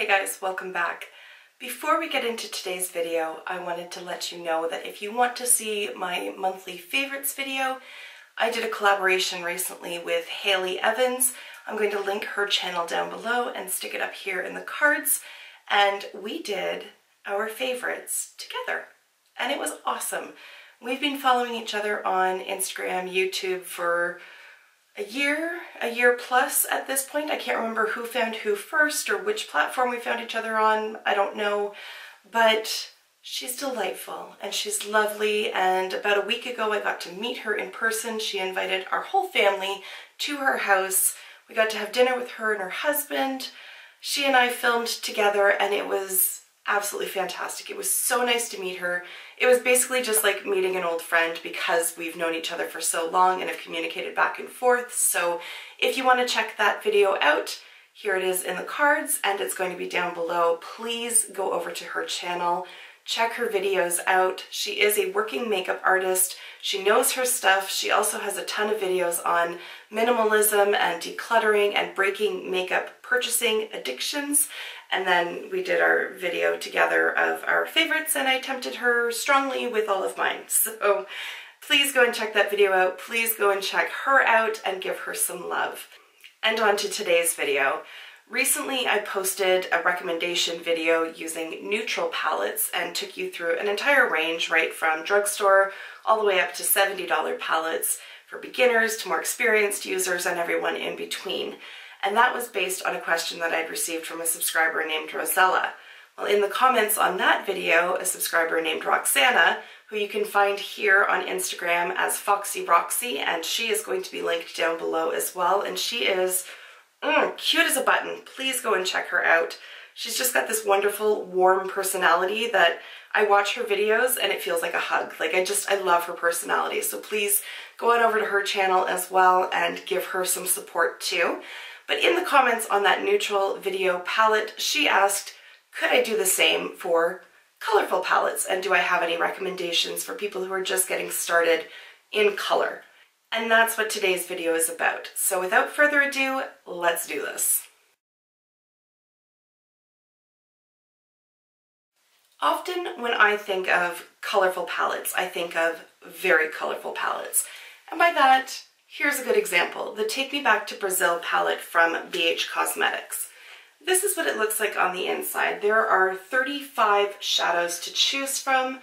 Hey guys, welcome back. Before we get into today's video, I wanted to let you know that if you want to see my monthly favorites video, I did a collaboration recently with Hayley Evans. I'm going to link her channel down below and stick it up here in the cards. And we did our favorites together. And it was awesome. We've been following each other on Instagram, YouTube for a year plus at this point. I can't remember who found who first or which platform we found each other on. I don't know, but she's delightful and she's lovely. And about a week ago, I got to meet her in person. She invited our whole family to her house. We got to have dinner with her and her husband. She and I filmed together and it was absolutely fantastic. It was so nice to meet her. It was basically just like meeting an old friend because we've known each other for so long and have communicated back and forth. So if you want to check that video out, here it is in the cards and it's going to be down below. Please go over to her channel. Check her videos out. She is a working makeup artist. She knows her stuff. She also has a ton of videos on minimalism and decluttering and breaking makeup purchasing addictions. And then we did our video together of our favorites and I tempted her strongly with all of mine. So please go and check that video out. Please go and check her out and give her some love. And on to today's video. Recently I posted a recommendation video using neutral palettes and took you through an entire range, right from drugstore all the way up to $70 palettes for beginners to more experienced users and everyone in between. And that was based on a question that I'd received from a subscriber named Rosella. Well, in the comments on that video, a subscriber named Roxana, who you can find here on Instagram as Foxy Roxy, and she is going to be linked down below as well, and she is cute as a button. Please go and check her out. She's just got this wonderful, warm personality that I watch her videos and it feels like a hug. Like I love her personality. So please go on over to her channel as well and give her some support too. But in the comments on that neutral video palette, she asked, could I do the same for colorful palettes? And do I have any recommendations for people who are just getting started in color? And that's what today's video is about. So without further ado, let's do this. Often when I think of colorful palettes, I think of very colorful palettes. And by that, here's a good example, the Take Me Back to Brazil palette from BH Cosmetics. This is what it looks like on the inside. There are 35 shadows to choose from,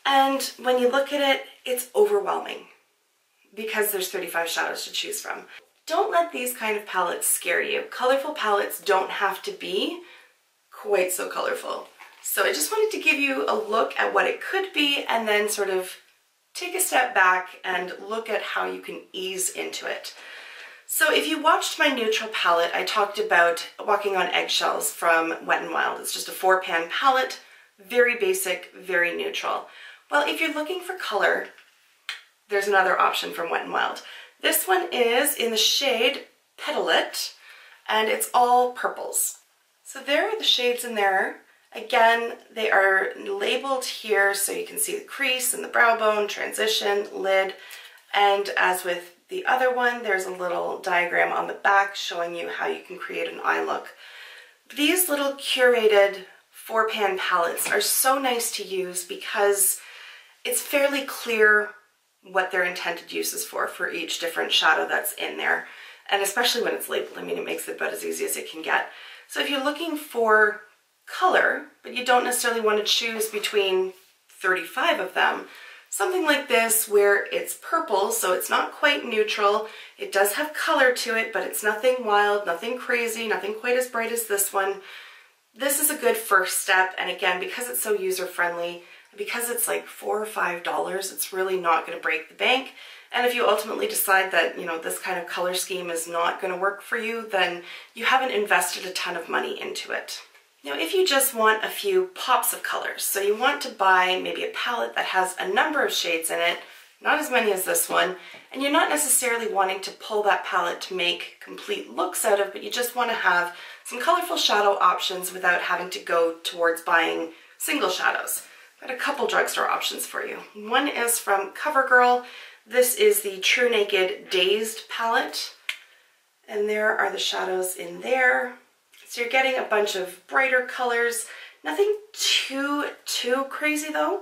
and when you look at it, it's overwhelming because there's 35 shadows to choose from. Don't let these kind of palettes scare you. Colorful palettes don't have to be quite so colorful. So I just wanted to give you a look at what it could be and then sort of take a step back and look at how you can ease into it. So if you watched my neutral palette, I talked about Walking on Eggshells from Wet n Wild. It's just a 4-pan palette, very basic, very neutral. Well, if you're looking for color, there's another option from Wet n Wild. This one is in the shade Petalite, and it's all purples. So there are the shades in there. Again, they are labeled here so you can see the crease and the brow bone, transition, lid, and as with the other one, there's a little diagram on the back showing you how you can create an eye look. These little curated 4-pan palettes are so nice to use because it's fairly clear what their intended use is for each different shadow that's in there. And especially when it's labeled, I mean, it makes it about as easy as it can get. So if you're looking for color, but you don't necessarily want to choose between 35 of them, something like this where it's purple, so it's not quite neutral. It does have color to it, but it's nothing wild, nothing crazy, nothing quite as bright as this one. This is a good first step, and again, because it's so user-friendly, because it's like $4 or $5, it's really not going to break the bank. And if you ultimately decide that, you know, this kind of color scheme is not going to work for you, then you haven't invested a ton of money into it. Now, if you just want a few pops of colors, so you want to buy maybe a palette that has a number of shades in it, not as many as this one, and you're not necessarily wanting to pull that palette to make complete looks out of, but you just want to have some colorful shadow options without having to go towards buying single shadows. I've got a couple drugstore options for you. One is from CoverGirl. This is the True Naked Dazed palette, and there are the shadows in there. So you're getting a bunch of brighter colors. Nothing too crazy though.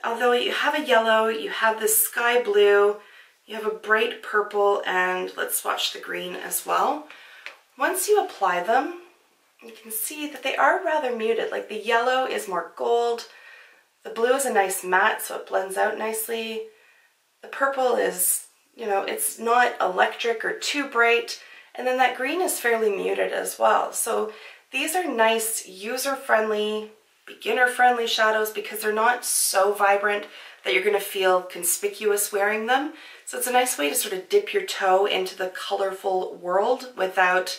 Although you have a yellow, you have this sky blue, you have a bright purple, and let's swatch the green as well. Once you apply them, you can see that they are rather muted. Like the yellow is more gold, the blue is a nice matte, so it blends out nicely. The purple is, you know, it's not electric or too bright, and then that green is fairly muted as well. So these are nice, user-friendly, beginner-friendly shadows because they're not so vibrant that you're going to feel conspicuous wearing them. So it's a nice way to sort of dip your toe into the colorful world without,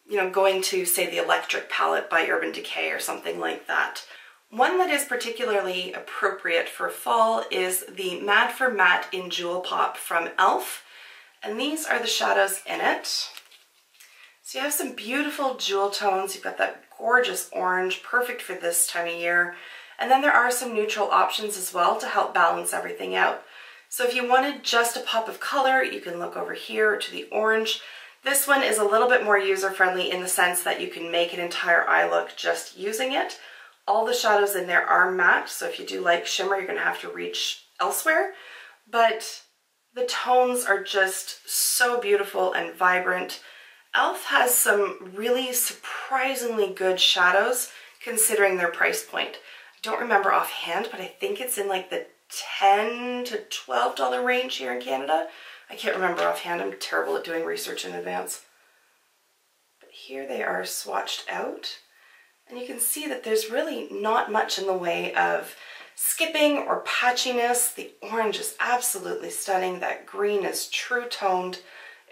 you know, going to, say, the Electric palette by Urban Decay or something like that. One that is particularly appropriate for fall is the Mad for Matte in Jewel Pop from e.l.f. And these are the shadows in it. So you have some beautiful jewel tones. You've got that gorgeous orange, perfect for this time of year. And then there are some neutral options as well to help balance everything out. So if you wanted just a pop of color, you can look over here to the orange. This one is a little bit more user-friendly in the sense that you can make an entire eye look just using it. All the shadows in there are matte, so if you do like shimmer, you're going to have to reach elsewhere. But the tones are just so beautiful and vibrant. e.l.f. has some really surprisingly good shadows considering their price point. I don't remember offhand, but I think it's in like the $10 to $12 range here in Canada. I can't remember offhand. I'm terrible at doing research in advance. But here they are swatched out. And you can see that there's really not much in the way of skipping or patchiness. The orange is absolutely stunning. That green is true toned.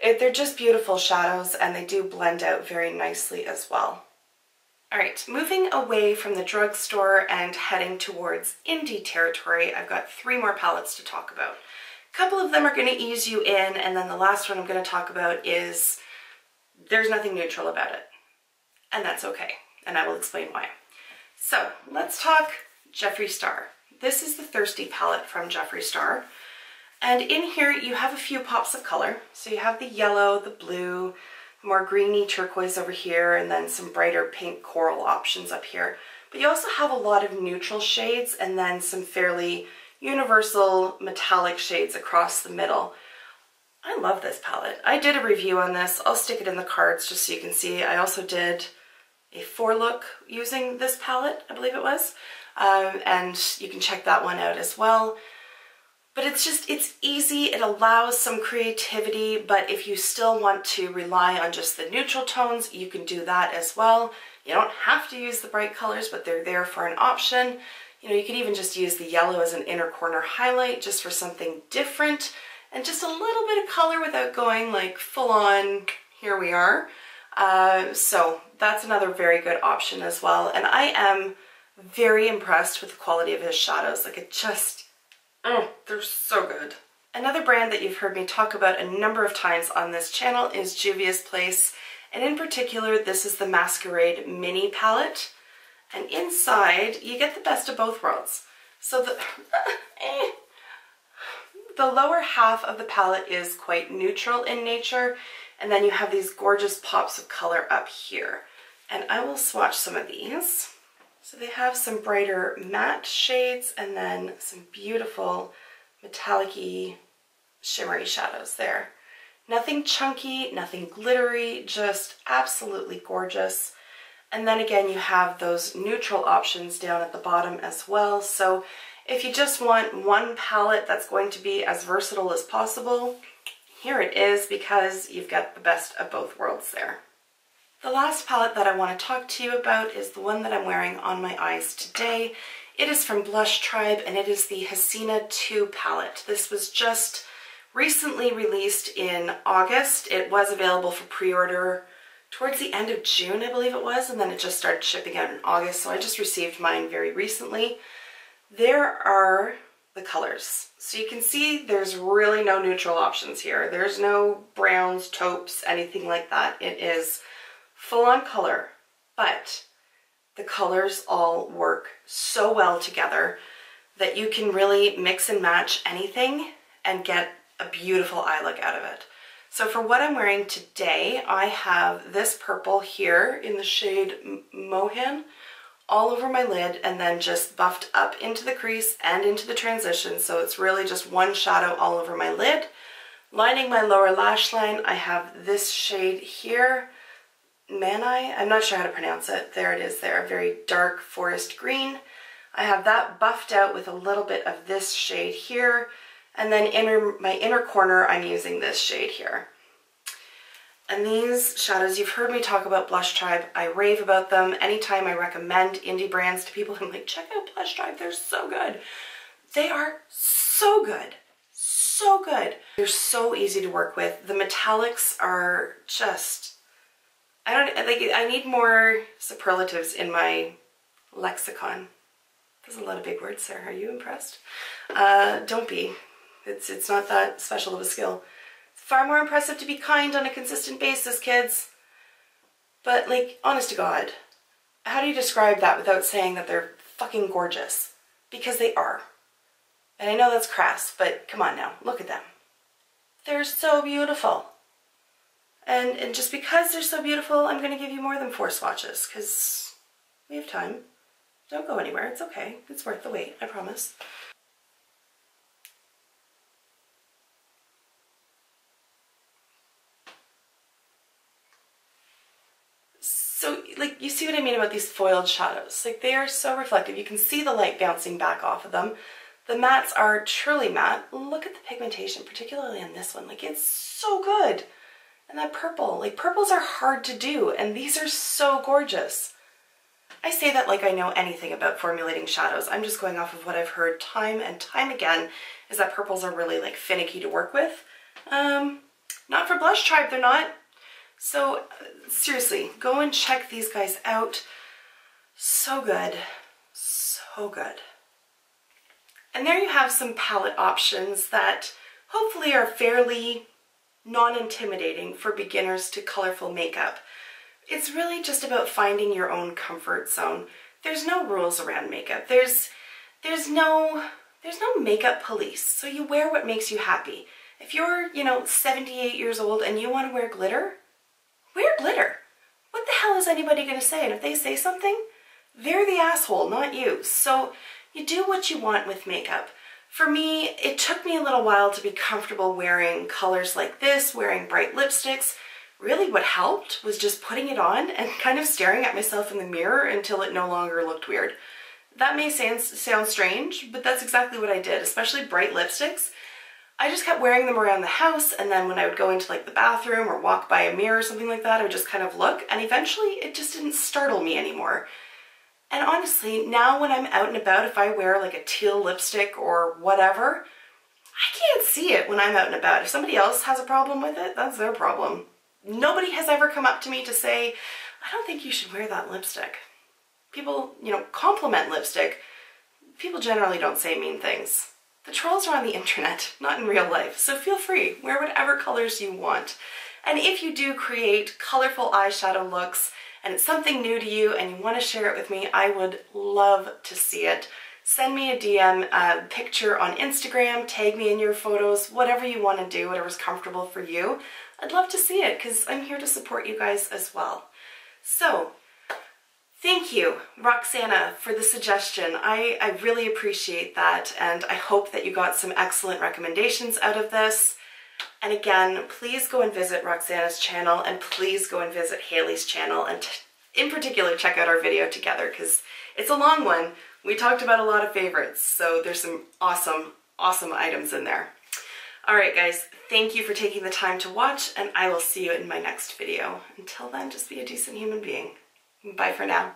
They're just beautiful shadows and they do blend out very nicely as well. All right, moving away from the drugstore and heading towards indie territory, I've got 3 more palettes to talk about. A couple of them are going to ease you in, and then the last one I'm going to talk about is there's nothing neutral about it. And that's okay, and I will explain why. So let's talk Jeffree Star. This is the Thirsty palette from Jeffree Star. And in here you have a few pops of color. So you have the yellow, the blue, more greeny turquoise over here, and then some brighter pink coral options up here. But you also have a lot of neutral shades and then some fairly universal metallic shades across the middle. I love this palette. I did a review on this. I'll stick it in the cards just so you can see. I also did a 4-look using this palette, I believe it was. And you can check that one out as well. But it's easy, it allows some creativity, but if you still want to rely on just the neutral tones, you can do that as well. You don't have to use the bright colors, but they're there for an option. You know, you could even just use the yellow as an inner corner highlight just for something different and just a little bit of color without going like full on, here we are. So that's another very good option as well. And I am very impressed with the quality of his shadows. Like it just, they're so good. Another brand that you've heard me talk about a number of times on this channel is Juvia's Place, and in particular this is the Masquerade Mini Palette, and inside you get the best of both worlds. So the lower half of the palette is quite neutral in nature, and then you have these gorgeous pops of color up here. And I will swatch some of these. So they have some brighter matte shades and then some beautiful metallic-y, shimmery shadows there. Nothing chunky, nothing glittery, just absolutely gorgeous. And then again, you have those neutral options down at the bottom as well. So if you just want one palette that's going to be as versatile as possible, here it is, because you've got the best of both worlds there. The last palette that I want to talk to you about is the one that I'm wearing on my eyes today. It is from Blush Tribe, and it is the Hasina 2 palette. This was just recently released in August. It was available for pre-order towards the end of June, I believe it was, and then it just started shipping out in August, so I just received mine very recently. There are the colors. So you can see there's really no neutral options here. There's no browns, taupes, anything like that. It is full-on color, but the colors all work so well together that you can really mix and match anything and get a beautiful eye look out of it. So for what I'm wearing today, I have this purple here in the shade Mohan all over my lid, and then just buffed up into the crease and into the transition. So it's really just one shadow all over my lid. Lining my lower lash line, I have this shade here, Manai. I'm not sure how to pronounce it. There it is there, very dark forest green. I have that buffed out with a little bit of this shade here. And then my inner corner, I'm using this shade here. And these shadows, you've heard me talk about Blush Tribe. I rave about them. Anytime I recommend indie brands to people, I'm like, check out Blush Tribe, they're so good. They are so good, so good. They're so easy to work with. The metallics are just, I need more superlatives in my lexicon. There's a lot of big words there. Are you impressed? Don't be. It's not that special of a skill. It's far more impressive to be kind on a consistent basis, kids. But, like, honest to God, how do you describe that without saying that they're fucking gorgeous? Because they are. And I know that's crass, but come on now, look at them. They're so beautiful. And just because they're so beautiful, I'm going to give you more than 4 swatches, because we have time. Don't go anywhere, it's okay. It's worth the wait, I promise. So, like, you see what I mean about these foiled shadows? Like, they are so reflective. You can see the light bouncing back off of them. The mattes are truly matte. Look at the pigmentation, particularly on this one. Like, it's so good. And that purple, like, purples are hard to do, and these are so gorgeous. I say that like I know anything about formulating shadows. I'm just going off of what I've heard time and time again, is that purples are really, like, finicky to work with. Not for Blush Tribe, they're not. So seriously, go and check these guys out. So good, so good. And there you have some palette options that hopefully are fairly non-intimidating for beginners to colorful makeup. It's really just about finding your own comfort zone. There's no rules around makeup. There's no makeup police. So you wear what makes you happy. If you're, 78 years old and you want to wear glitter, wear glitter. What the hell is anybody going to say? And if they say something, they're the asshole, not you. So you do what you want with makeup. For me, it took me a little while to be comfortable wearing colors like this, wearing bright lipsticks. Really what helped was just putting it on and kind of staring at myself in the mirror until it no longer looked weird. That may sound strange, but that's exactly what I did, especially bright lipsticks. I just kept wearing them around the house, and then when I would go into, like, the bathroom or walk by a mirror or something like that, I would just kind of look, and eventually it just didn't startle me anymore. And honestly, now when I'm out and about, if I wear, like, a teal lipstick or whatever, I can't see it when I'm out and about. If somebody else has a problem with it, that's their problem. Nobody has ever come up to me to say, I don't think you should wear that lipstick. People, compliment lipstick. People generally don't say mean things. The trolls are on the internet, not in real life, so feel free, wear whatever colors you want. And if you do create colorful eyeshadow looks, and it's something new to you and you want to share it with me, I would love to see it. Send me a DM, a picture on Instagram, tag me in your photos, whatever you want to do, whatever's comfortable for you. I'd love to see it because I'm here to support you guys as well. So, thank you, Roxana, for the suggestion. I really appreciate that, and I hope that you got some excellent recommendations out of this. And again, please go and visit Roxana's channel, and please go and visit Haley's channel, and in particular check out our video together because it's a long one. We talked about a lot of favorites, so there's some awesome, awesome items in there. Alright guys, thank you for taking the time to watch, and I will see you in my next video. Until then, just be a decent human being. Bye for now.